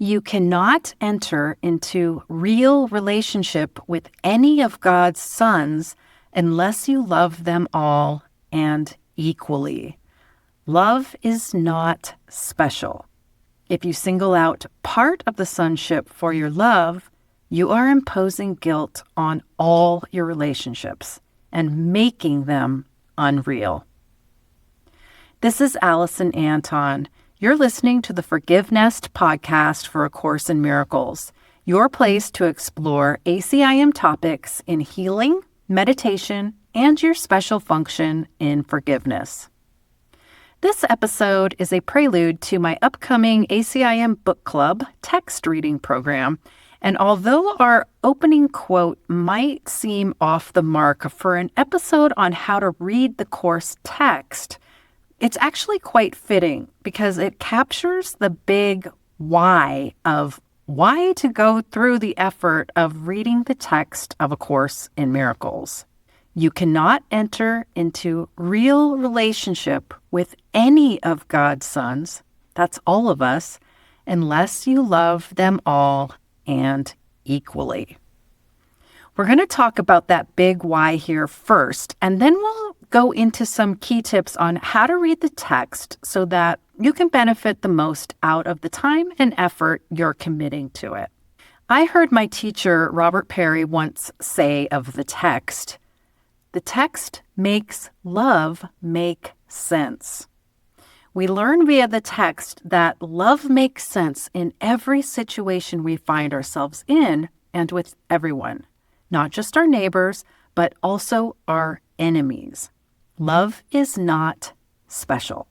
You cannot enter into real relationship with any of God's sons unless you love them all and equally. Love is not special. If you single out part of the sonship for your love, you are imposing guilt on all your relationships and making them unreal. This is Alison Anton. You're listening to the ForgiveNest Podcast for A Course in Miracles, your place to explore ACIM topics in healing, meditation, and your special function in forgiveness. This episode is a prelude to my upcoming ACIM Book Club text reading program, and although our opening quote might seem off the mark for an episode on how to read the course text, it's actually quite fitting because it captures the big why of why to go through the effort of reading the text of A Course in Miracles. You cannot enter into real relationship with any of God's sons, that's all of us, unless you love them all and equally. We're going to talk about that big why here first, and then we'll go into some key tips on how to read the text so that you can benefit the most out of the time and effort you're committing to it. I heard my teacher, Robert Perry, once say of the text makes love make sense. We learn via the text that love makes sense in every situation we find ourselves in and with everyone, not just our neighbors, but also our enemies. Love is not special.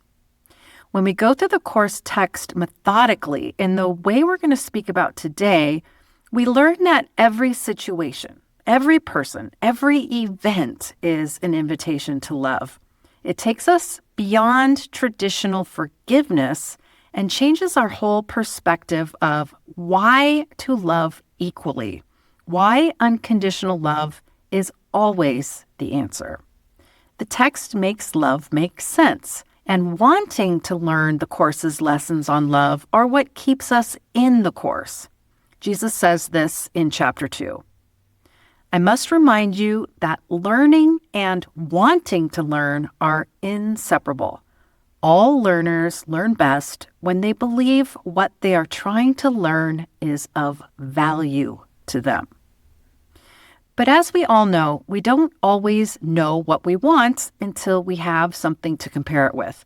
When we go through the course text methodically in the way we're going to speak about today, we learn that every situation, every person, every event is an invitation to love. It takes us beyond traditional forgiveness and changes our whole perspective of why to love equally, why unconditional love is always the answer. The text makes love make sense, and wanting to learn the course's lessons on love are what keeps us in the course. Jesus says this in chapter 2. I must remind you that learning and wanting to learn are inseparable. All learners learn best when they believe what they are trying to learn is of value to them. But as we all know, we don't always know what we want until we have something to compare it with.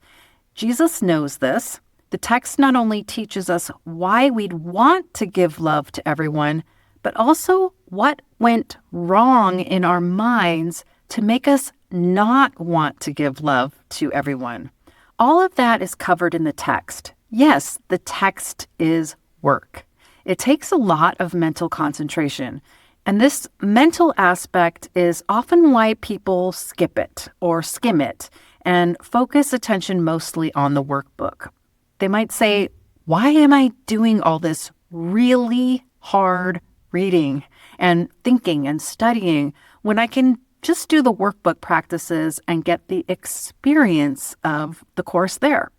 Jesus knows this. The text not only teaches us why we'd want to give love to everyone, but also what went wrong in our minds to make us not want to give love to everyone. All of that is covered in the text. Yes, the text is work. It takes a lot of mental concentration. And this mental aspect is often why people skip it or skim it and focus attention mostly on the workbook. They might say, why am I doing all this really hard reading and thinking and studying when I can just do the workbook practices and get the experience of the course there?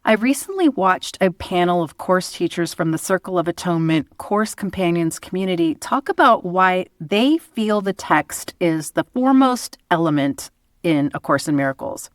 I recently watched a panel of course teachers from the Circle of Atonement Course Companions community talk about why they feel the text is the foremost element in A Course in Miracles.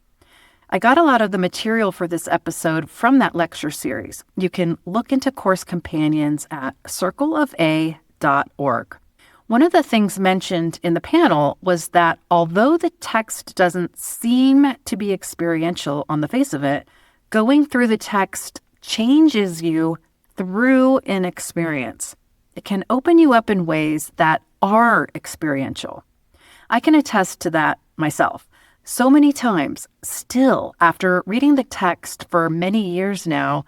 I got a lot of the material for this episode from that lecture series. You can look into Course Companions at circleofa.org. One of the things mentioned in the panel was that although the text doesn't seem to be experiential on the face of it, going through the text changes you through an experience. It can open you up in ways that are experiential. I can attest to that myself. So many times, still, after reading the text for many years now,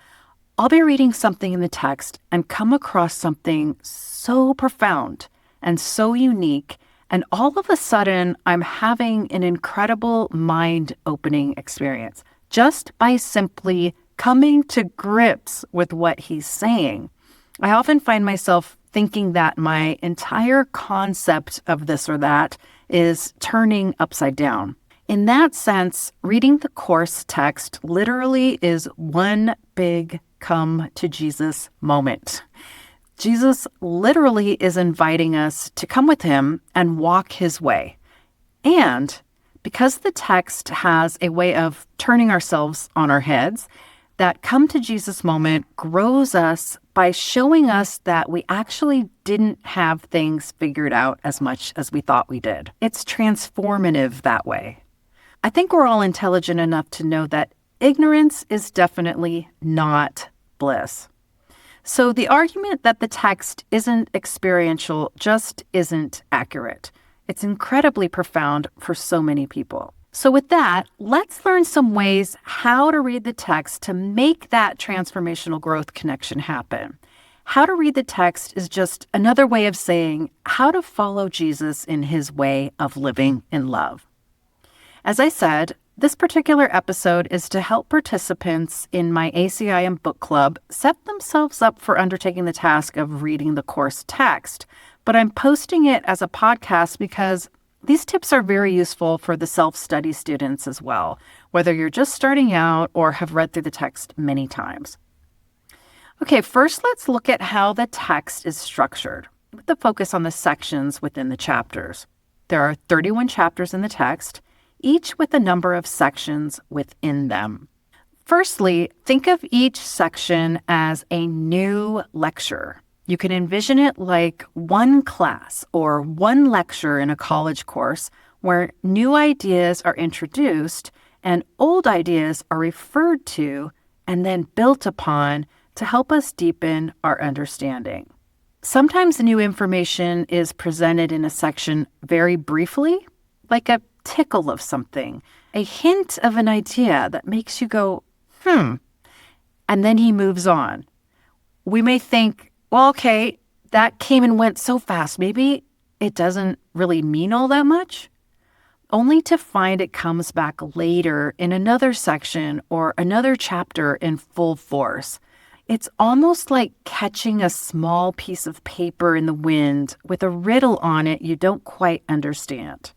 I'll be reading something in the text and come across something so profound and so unique, and all of a sudden, I'm having an incredible mind-opening experience just by simply coming to grips with what he's saying. I often find myself thinking that my entire concept of this or that is turning upside down. In that sense, reading the course text literally is one big come to Jesus moment. Jesus literally is inviting us to come with him and walk his way. And because the text has a way of turning ourselves on our heads, that come to Jesus moment grows us by showing us that we actually didn't have things figured out as much as we thought we did. It's transformative that way. I think we're all intelligent enough to know that ignorance is definitely not bliss. So the argument that the text isn't experiential just isn't accurate. It's incredibly profound for so many people. So with that, let's learn some ways how to read the text to make that transformational growth connection happen. How to read the text is just another way of saying how to follow Jesus in his way of living in love. As I said, this particular episode is to help participants in my ACIM Book Club set themselves up for undertaking the task of reading the course text, but I'm posting it as a podcast because these tips are very useful for the self-study students as well, whether you're just starting out or have read through the text many times. Okay, first let's look at how the text is structured, with the focus on the sections within the chapters. There are 31 chapters in the text, each with a number of sections within them. Firstly, think of each section as a new lecture. You can envision it like one class or one lecture in a college course where new ideas are introduced and old ideas are referred to and then built upon to help us deepen our understanding. Sometimes new information is presented in a section very briefly, like a tickle of something, a hint of an idea that makes you go, and then he moves on. We may think, well, okay, that came and went so fast. Maybe it doesn't really mean all that much, only to find it comes back later in another section or another chapter in full force. It's almost like catching a small piece of paper in the wind with a riddle on it you don't quite understand.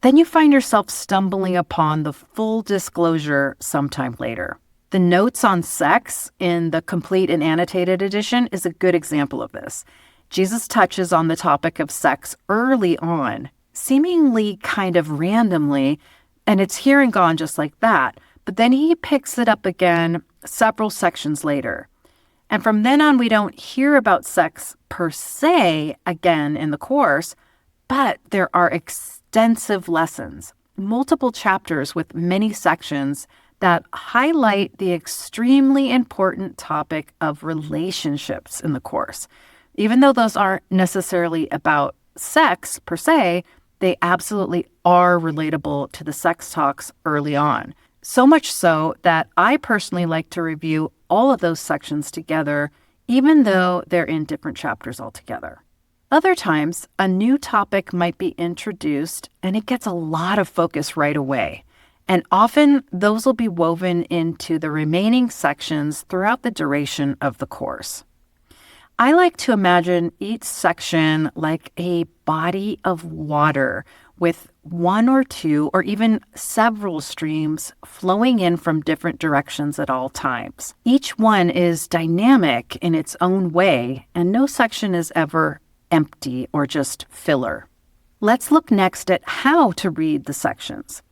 Then you find yourself stumbling upon the full disclosure sometime later. The notes on sex in the complete and annotated edition is a good example of this. Jesus touches on the topic of sex early on, seemingly kind of randomly, and it's here and gone just like that. But then he picks it up again several sections later. And from then on, we don't hear about sex per se again in the course, but there are extensive lessons, multiple chapters with many sections that highlight the extremely important topic of relationships in the course. Even though those aren't necessarily about sex per se, they absolutely are relatable to the sex talks early on. So much so that I personally like to review all of those sections together, even though they're in different chapters altogether. Other times, a new topic might be introduced and it gets a lot of focus right away. And often those will be woven into the remaining sections throughout the duration of the course. I like to imagine each section like a body of water with one or two or even several streams flowing in from different directions at all times. Each one is dynamic in its own way, and no section is ever empty or just filler. Let's look next at how to read the sections.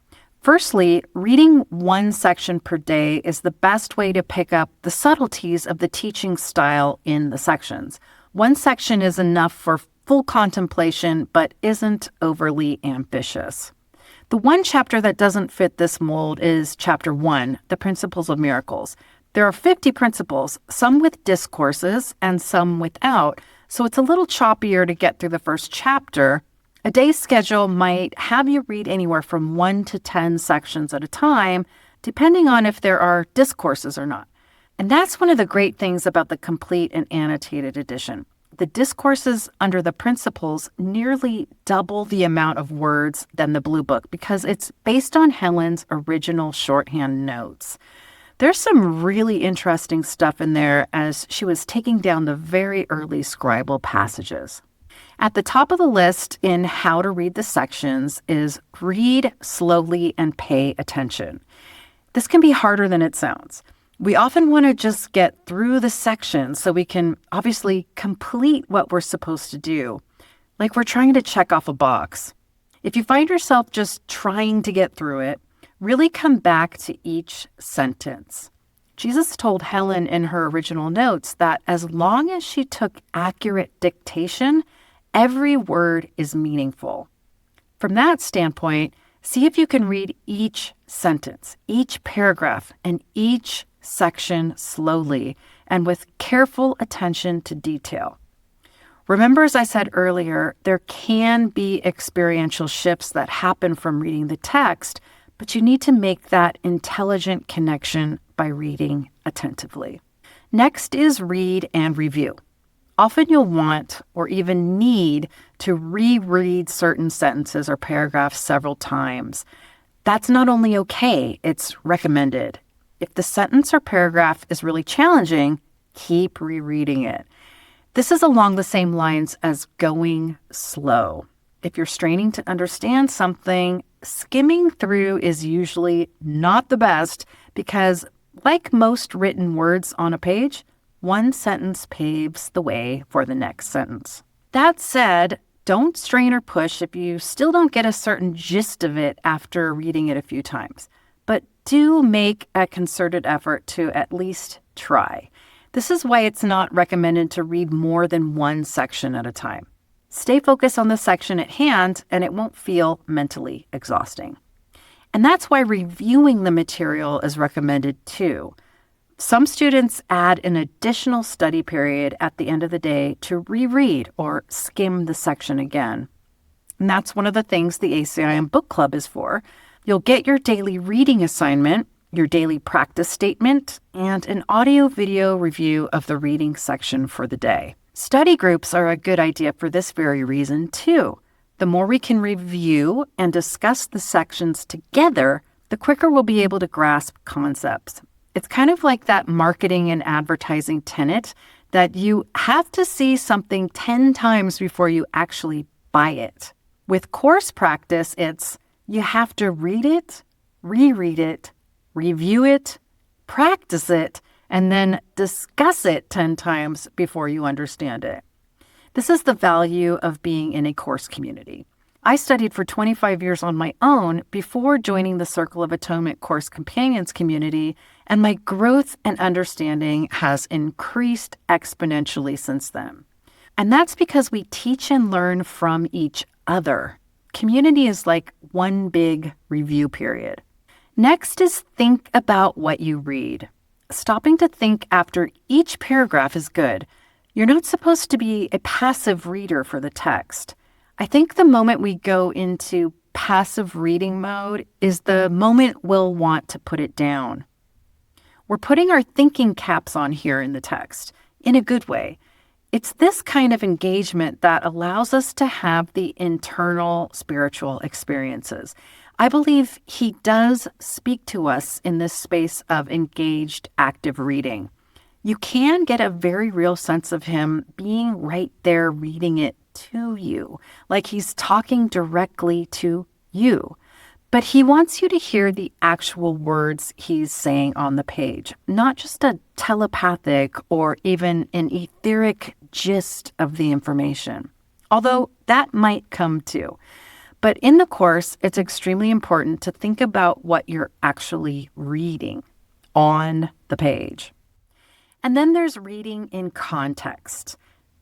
Firstly, reading one section per day is the best way to pick up the subtleties of the teaching style in the sections. One section is enough for full contemplation, but isn't overly ambitious. The one chapter that doesn't fit this mold is Chapter 1, The Principles of Miracles. There are 50 principles, some with discourses and some without, so it's a little choppier to get through the first chapter. A day's schedule might have you read anywhere from 1 to 10 sections at a time, depending on if there are discourses or not. And that's one of the great things about the complete and annotated edition. The discourses under the principles nearly double the amount of words than the Blue Book because it's based on Helen's original shorthand notes. There's some really interesting stuff in there as she was taking down the very early scribal passages. At the top of the list in how to read the sections is read slowly and pay attention. This can be harder than it sounds. We often want to just get through the section so we can obviously complete what we're supposed to do, like we're trying to check off a box. If you find yourself just trying to get through it, really come back to each sentence. Jesus told Helen in her original notes that as long as she took accurate dictation, every word is meaningful. From that standpoint, see if you can read each sentence, each paragraph, and each section slowly and with careful attention to detail. Remember, as I said earlier, there can be experiential shifts that happen from reading the text, but you need to make that intelligent connection by reading attentively. Next is read and review. Often you'll want or even need to reread certain sentences or paragraphs several times. That's not only okay, it's recommended. If the sentence or paragraph is really challenging, keep rereading it. This is along the same lines as going slow. If you're straining to understand something, skimming through is usually not the best because, like most written words on a page, one sentence paves the way for the next sentence. That said, don't strain or push if you still don't get a certain gist of it after reading it a few times. But do make a concerted effort to at least try. This is why it's not recommended to read more than one section at a time. Stay focused on the section at hand, and it won't feel mentally exhausting. And that's why reviewing the material is recommended too. Some students add an additional study period at the end of the day to reread or skim the section again. And that's one of the things the ACIM Book Club is for. You'll get your daily reading assignment, your daily practice statement, and an audio-video review of the reading section for the day. Study groups are a good idea for this very reason, too. The more we can review and discuss the sections together, the quicker we'll be able to grasp concepts. It's kind of like that marketing and advertising tenet that you have to see something 10 times before you actually buy it. With course practice, it's you have to read it, reread it, review it, practice it, and then discuss it 10 times before you understand it. This is the value of being in a course community. I studied for 25 years on my own before joining the Circle of Atonement Course Companions community, and my growth and understanding has increased exponentially since then. And that's because we teach and learn from each other. Community is like one big review period. Next is think about what you read. Stopping to think after each paragraph is good. You're not supposed to be a passive reader for the text. I think the moment we go into passive reading mode is the moment we'll want to put it down. We're putting our thinking caps on here in the text, in a good way. It's this kind of engagement that allows us to have the internal spiritual experiences. I believe he does speak to us in this space of engaged, active reading. You can get a very real sense of him being right there reading it to you, like he's talking directly to you. But he wants you to hear the actual words he's saying on the page, not just a telepathic or even an etheric gist of the information, although that might come too. But in the course, it's extremely important to think about what you're actually reading on the page. And then there's reading in context.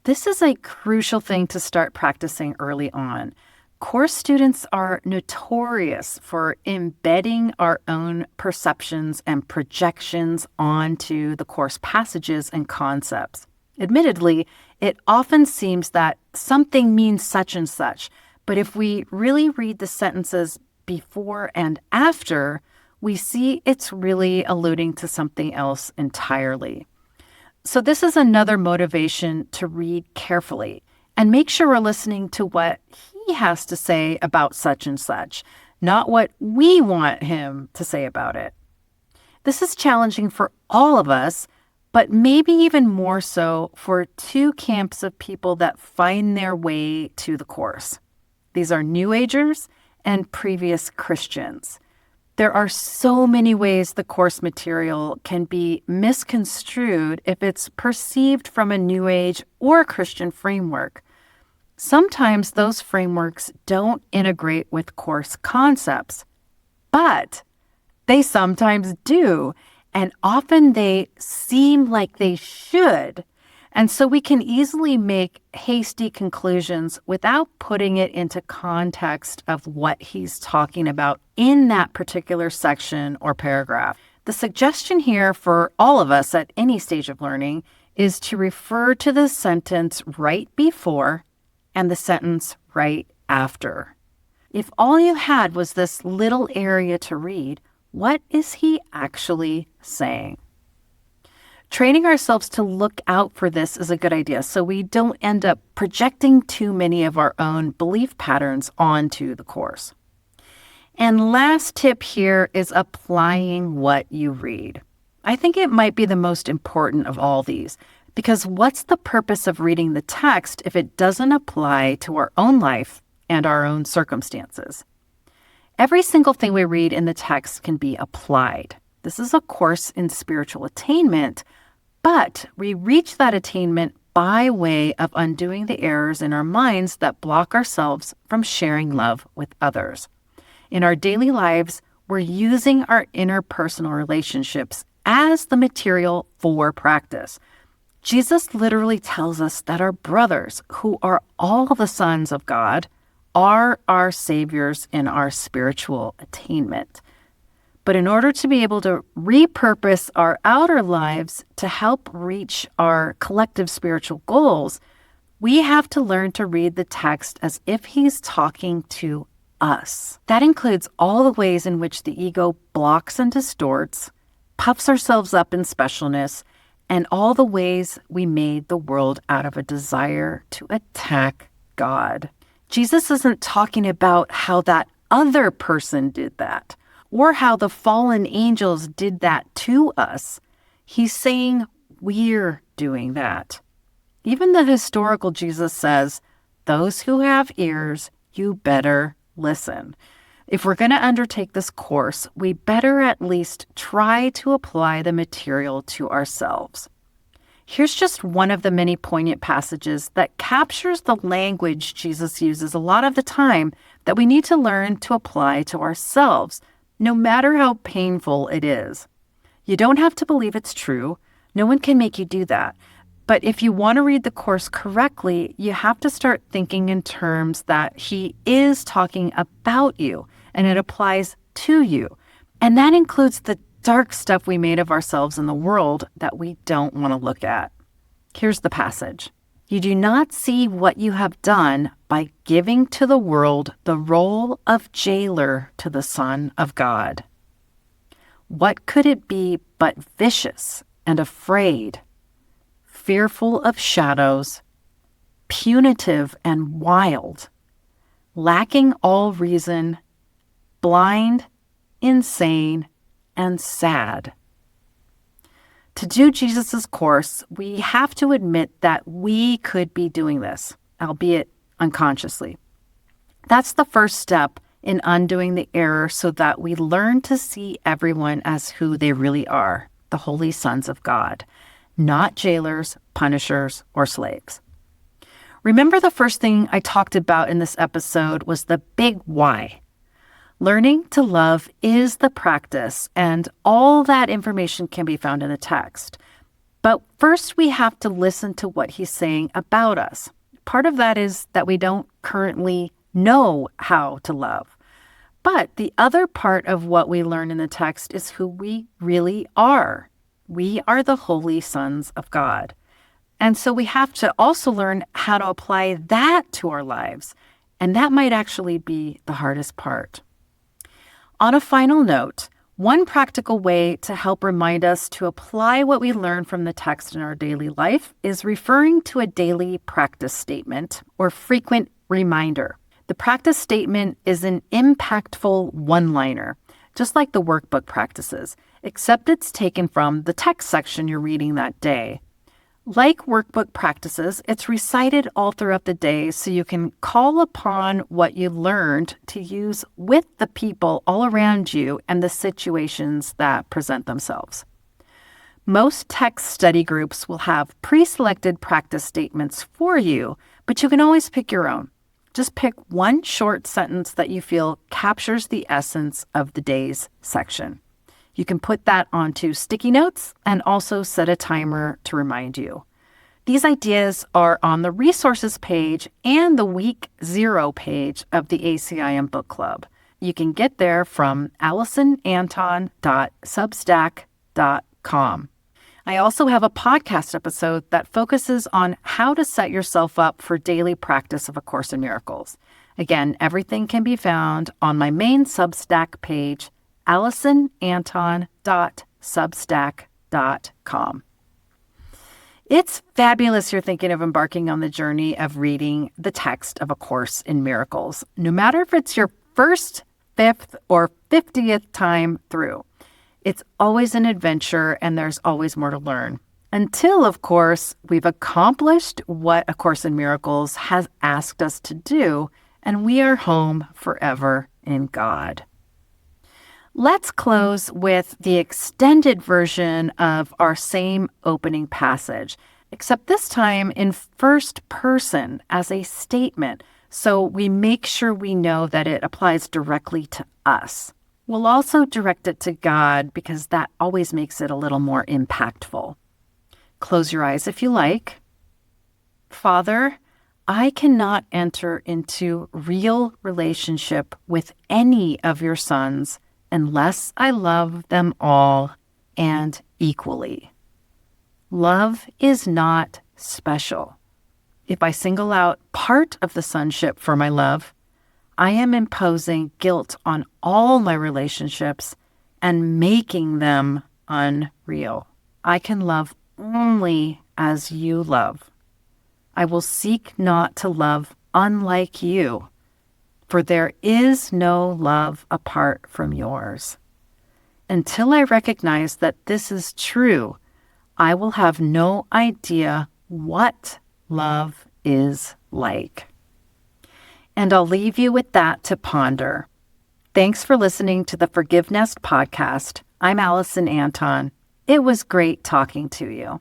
This is a crucial thing to start practicing early on. Course students are notorious for embedding our own perceptions and projections onto the course passages and concepts. Admittedly, it often seems that something means such and such, but if we really read the sentences before and after, we see it's really alluding to something else entirely. So this is another motivation to read carefully and make sure we're listening to what he has to say about such and such, not what we want him to say about it. This is challenging for all of us, but maybe even more so for two camps of people that find their way to the course. These are New Agers and previous Christians. There are so many ways the course material can be misconstrued if it's perceived from a New Age or Christian framework. Sometimes those frameworks don't integrate with course concepts, but they sometimes do, and often they seem like they should. And so we can easily make hasty conclusions without putting it into context of what he's talking about in that particular section or paragraph. The suggestion here for all of us at any stage of learning is to refer to the sentence right before and the sentence right after. If all you had was this little area to read, what is he actually saying? Training ourselves to look out for this is a good idea so we don't end up projecting too many of our own belief patterns onto the course. And last tip here is applying what you read. I think it might be the most important of all these, because what's the purpose of reading the text if it doesn't apply to our own life and our own circumstances? Every single thing we read in the text can be applied. This is a course in spiritual attainment, but we reach that attainment by way of undoing the errors in our minds that block ourselves from sharing love with others. In our daily lives, we're using our interpersonal relationships as the material for practice. Jesus literally tells us that our brothers, who are all the sons of God, are our saviors in our spiritual attainment. But in order to be able to repurpose our outer lives to help reach our collective spiritual goals, we have to learn to read the text as if he's talking to us. That includes all the ways in which the ego blocks and distorts, puffs ourselves up in specialness, and all the ways we made the world out of a desire to attack God. Jesus isn't talking about how that other person did that, or how the fallen angels did that to us. He's saying we're doing that. Even the historical Jesus says, those who have ears, you better listen. If we're going to undertake this course, we better at least try to apply the material to ourselves. Here's just one of the many poignant passages that captures the language Jesus uses a lot of the time that we need to learn to apply to ourselves, no matter how painful it is. You don't have to believe it's true. No one can make you do that. But if you want to read the course correctly, you have to start thinking in terms that he is talking about you and it applies to you. And that includes the dark stuff we made of ourselves in the world that we don't want to look at. Here's the passage. You do not see what you have done by giving to the world the role of jailer to the Son of God. What could it be but vicious and afraid, fearful of shadows, punitive and wild, lacking all reason, blind, insane, and sad? To do Jesus' course, we have to admit that we could be doing this, albeit unconsciously. That's the first step in undoing the error so that we learn to see everyone as who they really are, the holy sons of God, not jailers, punishers, or slaves. Remember, the first thing I talked about in this episode was the big why. Learning to love is the practice, and all that information can be found in the text. But first, we have to listen to what he's saying about us. Part of that is that we don't currently know how to love. But the other part of what we learn in the text is who we really are. We are the holy sons of God. And so we have to also learn how to apply that to our lives. And that might actually be the hardest part. On a final note, one practical way to help remind us to apply what we learn from the text in our daily life is referring to a daily practice statement or frequent reminder. The practice statement is an impactful one-liner, just like the workbook practices, except it's taken from the text section you're reading that day. Like workbook practices, it's recited all throughout the day so you can call upon what you learned to use with the people all around you and the situations that present themselves. Most text study groups will have pre-selected practice statements for you, but you can always pick your own. Just pick one short sentence that you feel captures the essence of the day's section. You can put that onto sticky notes and also set a timer to remind you. These ideas are on the resources page and the week 0 page of the ACIM Book Club. You can get there from alisonanton.substack.com. I also have a podcast episode that focuses on how to set yourself up for daily practice of A Course in Miracles. Again, everything can be found on my main Substack page, alisonanton.substack.com. It's fabulous you're thinking of embarking on the journey of reading the text of A Course in Miracles, no matter if it's your first, 5th, or 50th time through. It's always an adventure, and there's always more to learn. Until, of course, we've accomplished what A Course in Miracles has asked us to do, and we are home forever in God. Let's close with the extended version of our same opening passage, except this time in first person as a statement, so we make sure we know that it applies directly to us. We'll also direct it to God because that always makes it a little more impactful. Close your eyes if you like. Father, I cannot enter into real relationship with any of your sons unless I love them all and equally. Love is not special. If I single out part of the sonship for my love, I am imposing guilt on all my relationships and making them unreal. I can love only as you love. I will seek not to love unlike you, for there is no love apart from yours. Until I recognize that this is true, I will have no idea what love is like. And I'll leave you with that to ponder. Thanks for listening to the ForgiveNest Podcast. I'm Alison Anton. It was great talking to you.